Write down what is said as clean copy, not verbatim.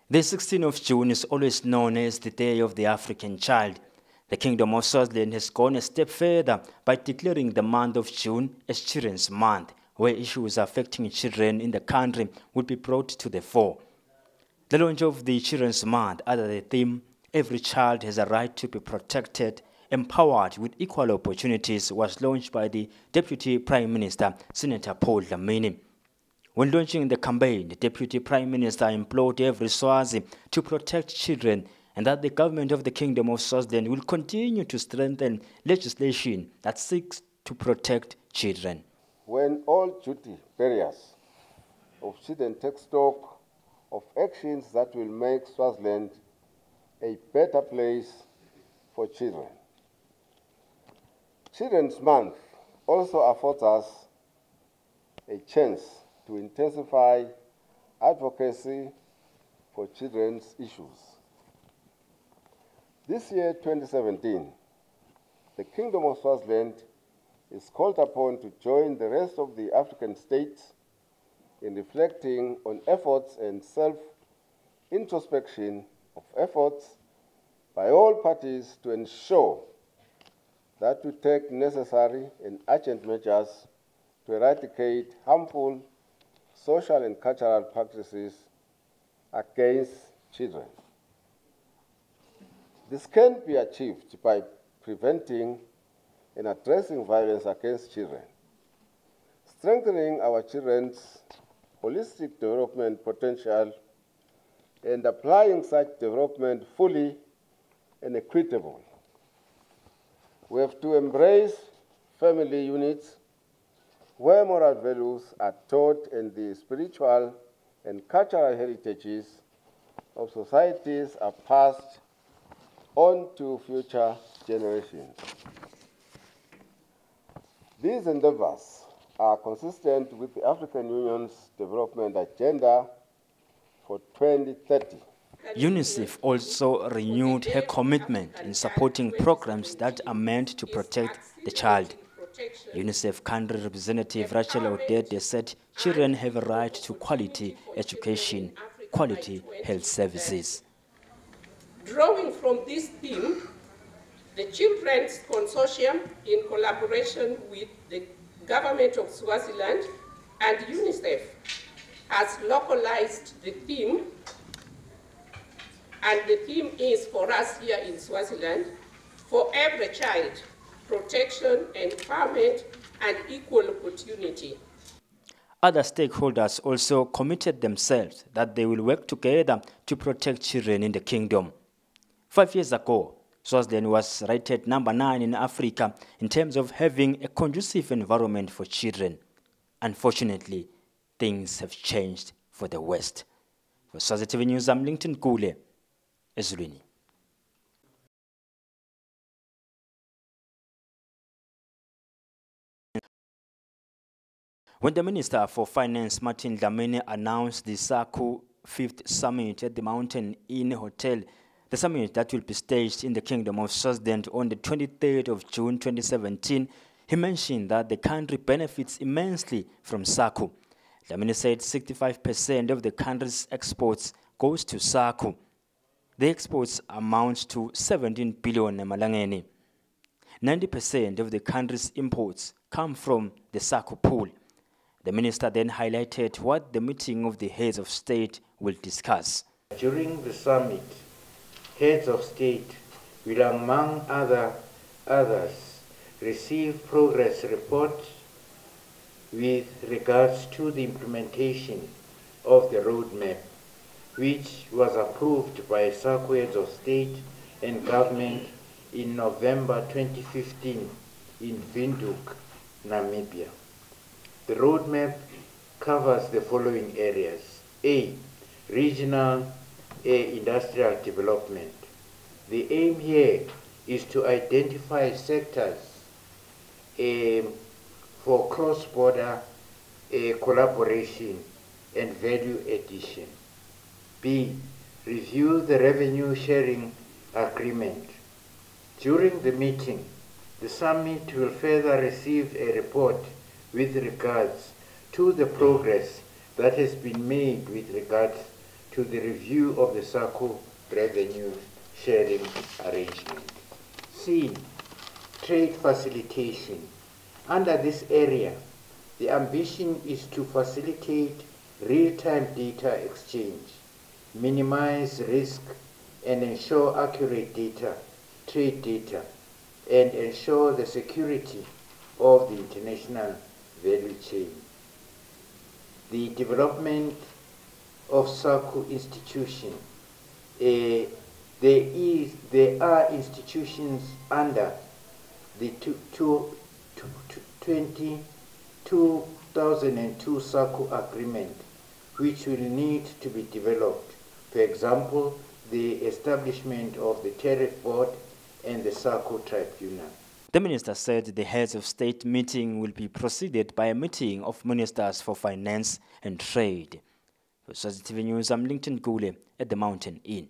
The 16th of June is always known as the Day of the African Child. The Kingdom of Swaziland has gone a step further by declaring the month of June as Children's Month, where issues affecting children in the country will be brought to the fore. The launch of the Children's Month under the theme, "Every child has a right to be protected, empowered with equal opportunities," was launched by the Deputy Prime Minister, Senator Paul Dlamini. When launching the campaign, the Deputy Prime Minister implored every Swazi to protect children and that the government of the Kingdom of Swaziland will continue to strengthen legislation that seeks to protect children. When all duty bearers of children take stock of actions that will make Swaziland a better place for children. Children's Month also affords us a chance to intensify advocacy for children's issues. This year, 2017, the Kingdom of Swaziland is called upon to join the rest of the African states in reflecting on efforts and self-introspection of efforts by all parties to ensure that we take necessary and urgent measures to eradicate harmful social and cultural practices against children. This can be achieved by preventing and addressing violence against children, strengthening our children's holistic development potential, and applying such development fully and equitably. We have to embrace family units where moral values are taught and the spiritual and cultural heritages of societies are passed on to future generations. These endeavors are consistent with the African Union's development agenda for 2030. UNICEF also renewed her commitment in supporting programs that are meant to protect the child. UNICEF country representative Rachel Odede said children have a right to quality education, quality health services. Drawing from this theme, the Children's Consortium, in collaboration with the Government of Swaziland and UNICEF, has localized the theme, and the theme is for us here in Swaziland, for every child, protection, empowerment, and equal opportunity. Other stakeholders also committed themselves that they will work together to protect children in the kingdom. 5 years ago, Swaziland was rated number 9 in Africa in terms of having a conducive environment for children. Unfortunately, things have changed for the West. For Swazi TV News, I'm Linton Kule, Ezulwini. When the Minister for Finance, Paul Dlamini, announced the SACU 5th Summit at the Mountain Inn Hotel, the summit that will be staged in the Kingdom of Swaziland on the 23rd of June 2017, he mentioned that the country benefits immensely from SACU. Dlamini said 65% of the country's exports goes to SACU. The exports amount to 17 billion emalangeni. 90% of the country's imports come from the SACU pool. The minister then highlighted what the meeting of the heads of state will discuss. During the summit, heads of state will, among others, receive progress reports with regards to the implementation of the roadmap, which was approved by SACU heads of state and government in November 2015 in Windhoek, Namibia. The roadmap covers the following areas. A, regional industrial development. The aim here is to identify sectors for cross-border collaboration and value addition. B, review the revenue sharing agreement. During the meeting, the summit will further receive a report with regards to the progress that has been made with regards to the review of the SACU revenue sharing arrangement. C. Trade facilitation. Under this area, the ambition is to facilitate real-time data exchange, minimize risk, and ensure accurate data, trade data, and ensure the security of the international value chain. The development of SACU institution. There are institutions under the 2002 SACU agreement which will need to be developed. For example, the establishment of the Tariff Board and the SACU Tribunal. The minister said the heads of state meeting will be preceded by a meeting of ministers for finance and trade. For Swazi TV News, I'm Lincoln Gule at the Mountain Inn.